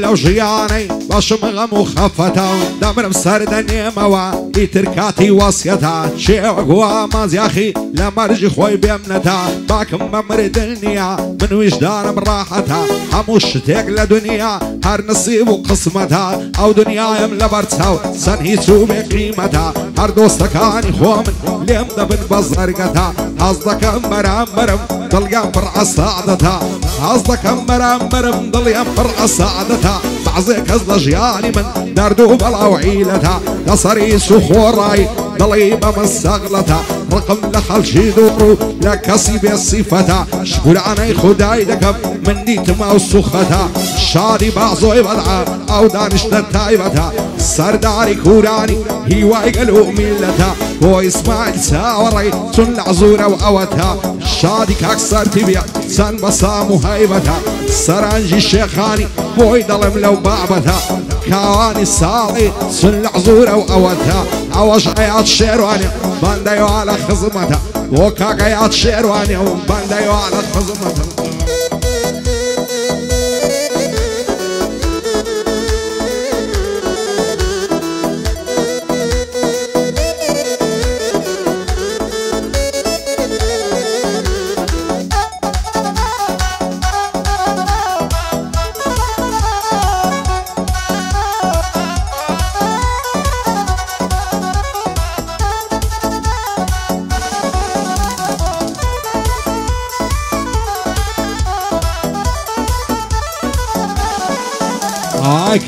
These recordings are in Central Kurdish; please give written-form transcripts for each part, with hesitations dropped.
لو ژیانی باشم غەم و خەفەتە دەمرم سەردەنێمەوە ئیترکاتی وەسیەتە شێوەگووە مازیاخی لە مەرجی خۆی بێمنەتە باکم بەمردن نییە من ویژدانم ڕاحەتە هەموو شتێک لە دنیا هەر نسیب و قسمەتە ئەو دنیایم لەبەر چاو سەن هیچ و بێ قیمەتە هەر دۆستەکانی خۆ من لێم دەبن بە زەرگەتە هەز دەکەم بەرامبەرم دڵیان پڕ ئەسعادەتە هەز دەکەم بەرامبەرم دڵیان پڕ ئەسعادەتە بەعزێ کەس لە ژیانی من دەرد و بەڵاو عیلەتە لەسەری سو خۆڕایی دڵی بە من سەغلەتە ڕقم لە خەڵکی دووڕ و لە کەسی بێ سیفەتە شکورانەی خودای دەکەم من دیتمە و سوخەتە شادی بازۆی بەدعا ئەو دانیشتە تایبەتە سەرداری کوورانی هیوای گەل و میلەتە بۆ ئیسماعیل چاوەڕێی چون لە عزورە و ئەوەتە شادی کاک سەرتی بێ چەند بەسام و هەیبەتە سەرانجی شێخانی بۆی دەڵێم لەو بابەتە کاوانی ساڵی چون لە عزورە و ئەوەتە ئەوەش ئەیات شێروانێ بەندەیوا لە خزمەتە بۆ کاکەیات شێروانێ و بەندەیوا لە خزمەتە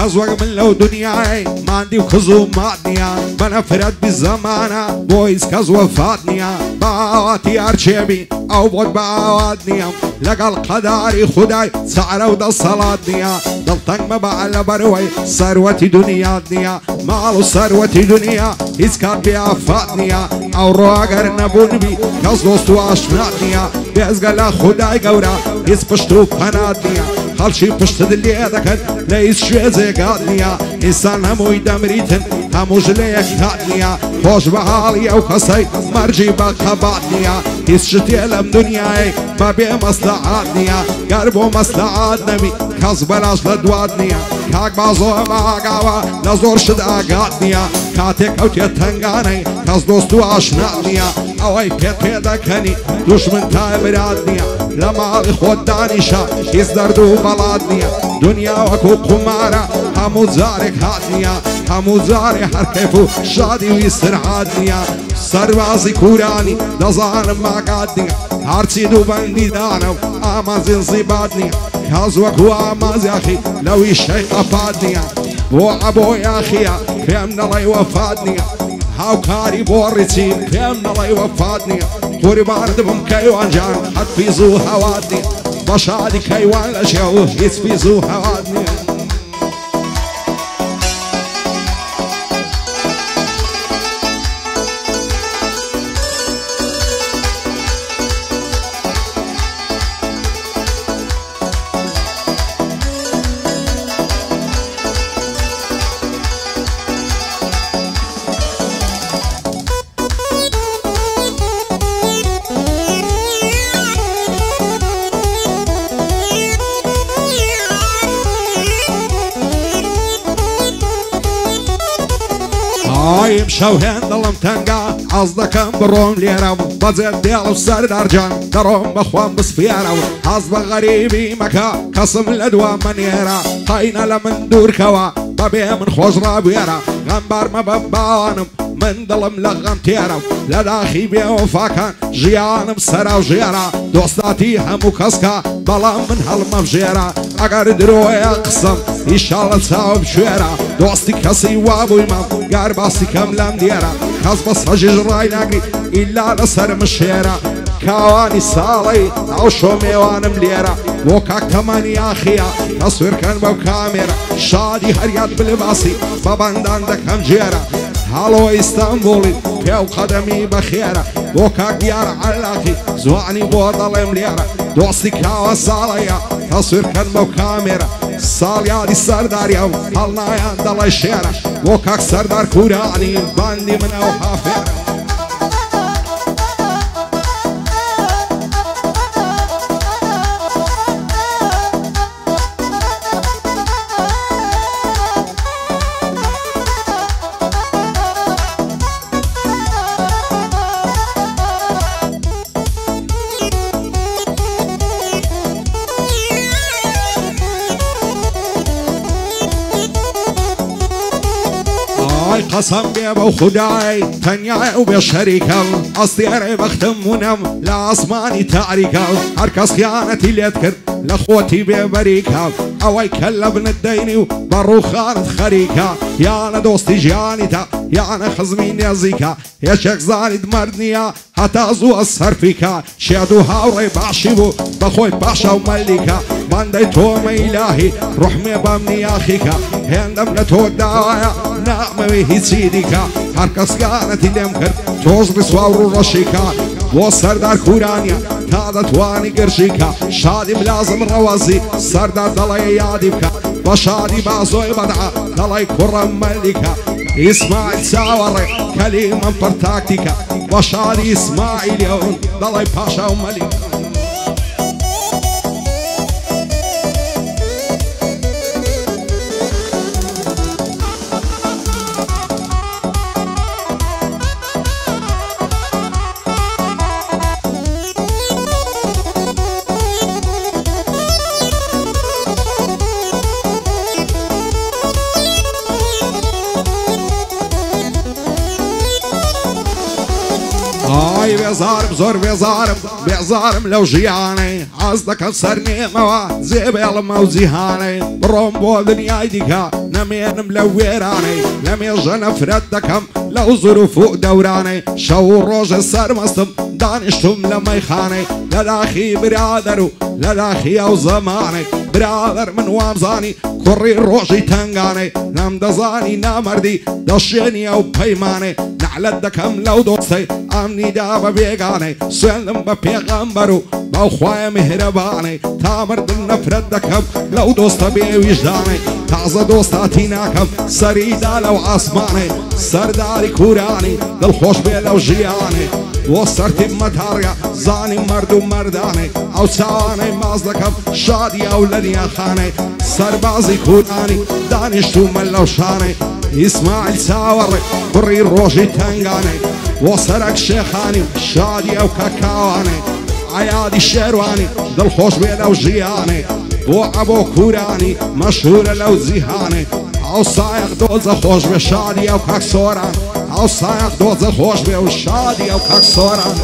کەس وەک من لەو دنیای ماندی و کز و مات نییە بەنەفرەت بزەمانە بۆ هیچ کەس وەفات نییە باواتی هەرچێبی ئەو بۆت باوات نییەم لەگەڵ قەداری خودای چارە و دەسەڵات نییە دڵتەنگ مەبە لەبەرەوەی سەروەتی دنیات نییە ماڵ و سەروەتی دنیا هیچ کات بێ ئافات نییە ئەوڕۆ ئەگەر نەبوونبی کەس دۆست و ئاشنات نییە بێزگە لە خودای گەورە هیچ پشت و پەنات نییە خەڵکی پشتت لێ دەکەن لە هیچ شوێ جێگات نییە ئینسان هەمووی دەمریتن هەمووش لە یەک کات نییە خۆش بە حاڵی ئەو کەسەی مەرجی بە قەبات نییە هیچ شتێ لەم دنیای بە بێ مەسلەحات نییە گەر بۆ مەسلەحات نەبی کەس بەلاش لە دوات نییە کاک بازۆ ئاگاوە لە زۆر شت ئاگات نییە کاتێک ئەوتێت تەنگانەی کەس دۆست و ئاشنات نییە ئەوەی پێ دەکەنی دوشمن تای برات نییە لە ماڵی خۆت دانیشە هیچ دەرد و بەڵات نییە دنیا وەکو قومارە هەموو جارێک هات نییە هەموو جارێ هەر کەیف و شادی و ئیستراحات نییە سەربازی کوورانی دەزانم ماگات نییە هەرچی دوو بەندی دانە و ئامانزی زیبات نییە کەس وەکو ئامانزیاخی لەوی شەی ئەفات نییە بۆ ئەبۆ یاخیە پێم نەڵێ وەفات نییە هاوکاری بۆ ڕیچین پێم نەڵێ وەفات نییە قوربان دبم کەیوان جان هەت پیز و هەوات نییە بە شادی کەیوان لە شێو هیچ پیز و هەوات نییە شەو هێن دڵم تەنگا حەز دەکەم بڕۆم لێرە بەجێت دێڵ و سەردارجان دەڕۆم بەخوام بسپێرە و حەز بە غەریبی مەکە کەسم لە دوام منێرە قەینە لە من دوورکەوە بەبێ من خۆش ڕابێرە غەمبار مەبە باوانم من دڵم لە غەم تێرە لە داخی بێوەفاکان ژیانم سەرا و ژێرە دۆستاتی هەموو کەسکە بەڵام من هەڵمەبژێرە ئەگەر درۆیە قسم ئیشاڵە چاوم شوێرە دۆستی کەسی وابوویمە گار باسی کەم لەم دیێرە کەس بە سەژیش ڕای ناگری ئیلا لەسەر مشێرە کاوانی ساڵی ئەو شۆ میێوانم لێرە بۆ کاک تەمەنی یاخیە تەسوێرکەن بەو کامێرە شادی هەریات بلباسی بە بەندان دەکەم جێرە هەڵۆ ئیستانبوڵی پێو قەدەمی بەخێرە بۆ کاک دیارە عەلاقی زوانی بۆ دەڵێم لێرە دۆستی کاوە ساڵەیە تەسوێرکەن بەو کامێرە ساڵیادی سەرداریە و هەڵنایان دەڵێ شێرە بۆ کاک سەردار کوورانی باندی منە و هافێرە ئای قەسەم بێ بەو خودای تەنیایە و بێ شەریکە ئەستێرەی بەختمونم لە ئاسمانی تاریکە هەر کەس خیانەتی لێت کرد لە خۆتی بێبەریکە ئەوەی کە لە بنت دەینی و بە ڕووخانت خەریکە یانە دۆستی ژیانیتە یانە خزمی نێزیکە هێچێک زانیت مەرد نییە هەتا زووە سەرفیکە شێد و هاوڕێی باشی بوو بەخۆی پاشە و مەلیکە بەندەی تۆمە ئیلاهی ڕحمێ بەم نیاخیکە هێندەم لە تۆ داوایە نامەوێ هیچی دیکە هەر کەس گانەتی لێم کرد تۆز ڕسوا و ڕەشیکە بۆ سەردار کورانیە تا دەتوانی گرژیکە شادی بلازم ڕەوەزی سەردار دەڵێ یادی بکە بە شادی بازۆی بەدعە دەڵێ کوڕە مەلیکە ئیسماعیل چاوەڕێ کەلیمەم پڕ تاکتیکە بە شادی ئیسماعیلەوە دەڵێ پاشا و مەلیکە ئای بێزارم زۆر بێزارم لەو ژیانەی ئاز دەکەم سەر نێمەوە جێبێڵم ئەو جیهانەی بڕۆم بۆ دنیای دیکە نەمێنم لە وێرانەی لە مێژە نەفرەت دەکەم لەو زروف و دەورانەی شەو و ڕۆژە سەرمەستم دانیشتم لە مەیخانەی لە داخی برادەر و لە داخی ئەو زەمانەی برادەر من وامزانی کوڕی ڕۆژی تەنگانەی نام دەزانی نامەردی دەشێنی ئەو پەیمانەی نعلەت دەکەم لەو دۆستەی ئەمنیدا بە بێگانەی سوێندم بە پێغەمبەر و بەو خوایە میهرەبانەی تا مردم نەفرەت دەکەم لەو دۆستە بێویژدانەی تازە دۆستاتی ناکەم سەریدا لەو ئاسمانەی سەرداری کورانی دڵخۆش بێ لەو ژیانەی بۆ سەرتی مەتاڕیا زانی مرد و مەردانەی ئەو چاوانەی ماز دەکەم شادی ئەو لە نیاخانەی سەربازی کورانی دانیشتومە لەو شانەی ئیسماعیل چاوەڕێ کوڕی ڕۆژی تەنگانەی بۆ سەرک شێخانی شادی ئەو کەکاوانەی عیادی شێروانی دڵخۆش بێ لەو ژیانەی بۆ ئەبۆ کورانی مەشهورە لەو جیهانەی ئەو سایق دۆزە خۆش بێ شادی ئەو کەک سۆران ئەو سایق دۆزە خۆش بێ و شادی ئەو کەک سۆران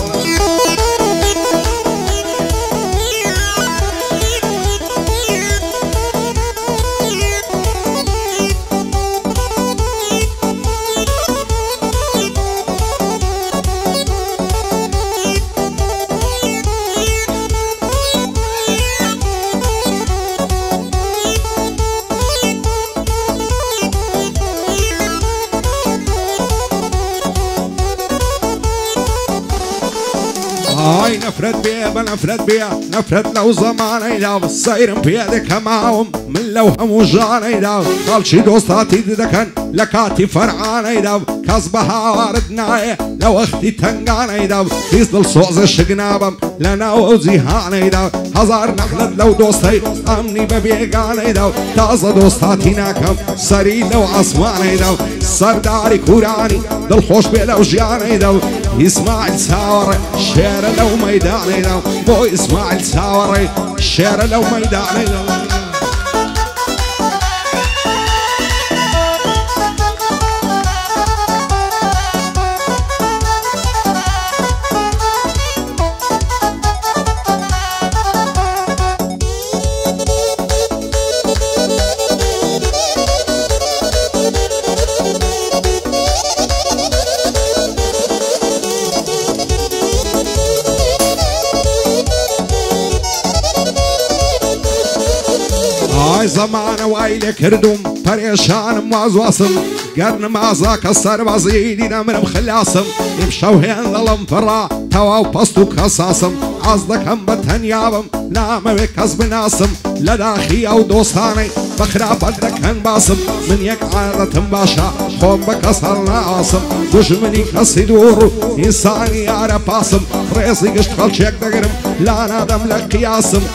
ئای نەفرەت بێ بە نەفرەت بێ نەفرەت لەو زەمانەیدا سەیرم پێ دەکەماوم من لەو هەموو ژانەیدا خەڵکی دۆستاتی دەکەن لە کاتی فەرعانەیدا کەس بە هاوارت نایە لە وەختی تەنگانەیدا هیچ دڵسۆزە شک نابم لە ناو ئەو جیهانەیدا هەزار نەخلت لەو دۆستەی ئەمنی بە بێگانەیدا تازە دۆستاتی ناکەم سەری لەو ئاسمانەیدا سەرداری کورانی دڵخۆش بێ لەو ژیانەیدا ئیسماعیل چاوەڕێ شێرە لەو مەیدانەیدا بۆ ئیسماعیل چاوەڕێ شێرە لەو مەیدانەیدا ئای زەمانە وای لێ کردوم پەرێشانم وازواسم گەر نمازە کە سەربازی دینەمرم خلاسم ئیمشەو هێن دڵم پڕا تەواو پەست و کەساسم ئاز دەکەم بە تەنیابم نامەوێ کەس بناسم لە داخی ئەو دۆستانەی بە خراپەت دەکەن باسم من یەک عادەتم باشە خۆم بە کەس هەڵ ناسم دوژمنی کەسی دوور و ئینسانی یارە پاسم ڕێزی گشت خەڵکێک دەگرم لا نادەم لە قیاسم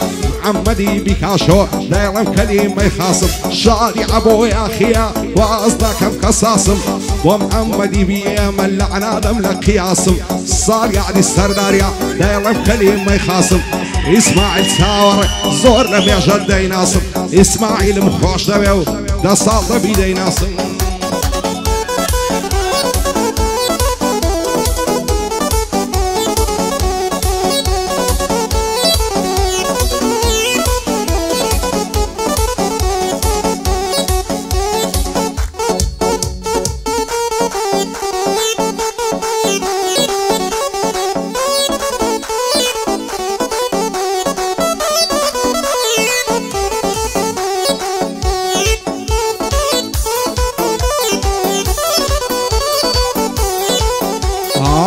محمدی بیکاشۆ دەیڵم کەلیمەی خاسم شادی عەبۆی ئاخیە واز دەکەم کەساسم بۆ محەممەدی بیێمە لەعنادەم لە قیاسم ساڵ یعنی سەرداریا دەیڵم کەلیمەی خاسم ئیسماعیل چاوەڕێ زۆر لە مێژەت دەیناسم ئیسماعیلم خۆش دەوێ و دە ساڵ دەبی دەیناسم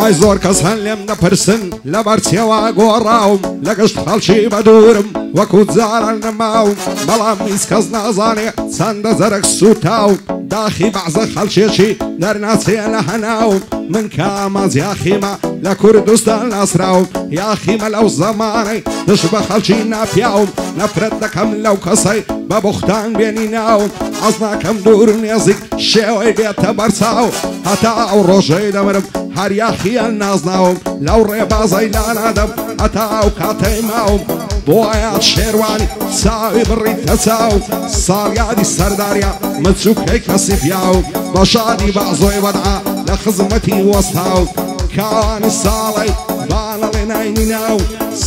ئای زۆر کەس هەن لێم نەپرسن لەبەر چێوە گۆڕاوم لە گەشت خەڵکی بەدورم وەکو جاران نەماوم بەڵام هیچ کەس نازانێ چەندە زەرەک سوتاوم داخی بەعزە خەڵکێکی دەرناچێ لە هەناوم من کاماز یاخیمە لە کوردستان ناسراوم یاخیمە لەو زەمانەی دش بە خەڵکی ناپیاوم نەفرەت دەکەم لەو کەسەی بە بوختان بێنی ناوم ئەز ناکەم دوور و نێزیک شێوەی بێتە بەرچاو هەتا ئەو ڕۆژەی دەمرم هەر یاخیان نازناوم لەو ڕێبازەی لانادەم هەتا ئەو کاتەی ماوم بۆ ئايات شێروانی چاوی بڕیتە چاوم ساڵیادی سەرداریا مچووکەی کەسی پیاوم بە شادی بەعزۆی بەدعا لە خزمەتی وەستاوم کاوانی ساڵی باڵەڵێ ناینی ناو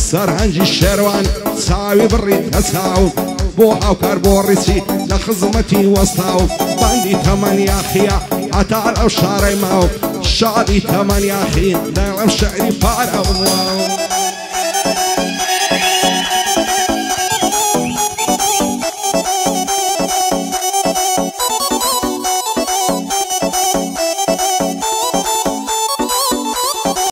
سەرهەنجی شێروان چاوی بڕیتە چاوم بۆ هاوکار بۆ ڕیچی لە خزمەتی وەستاوم بەندی تەمەن یاخیە هەتا ئەو شارەی ماوم شادی تەمەن یاخی دەڵم شعری پارەوم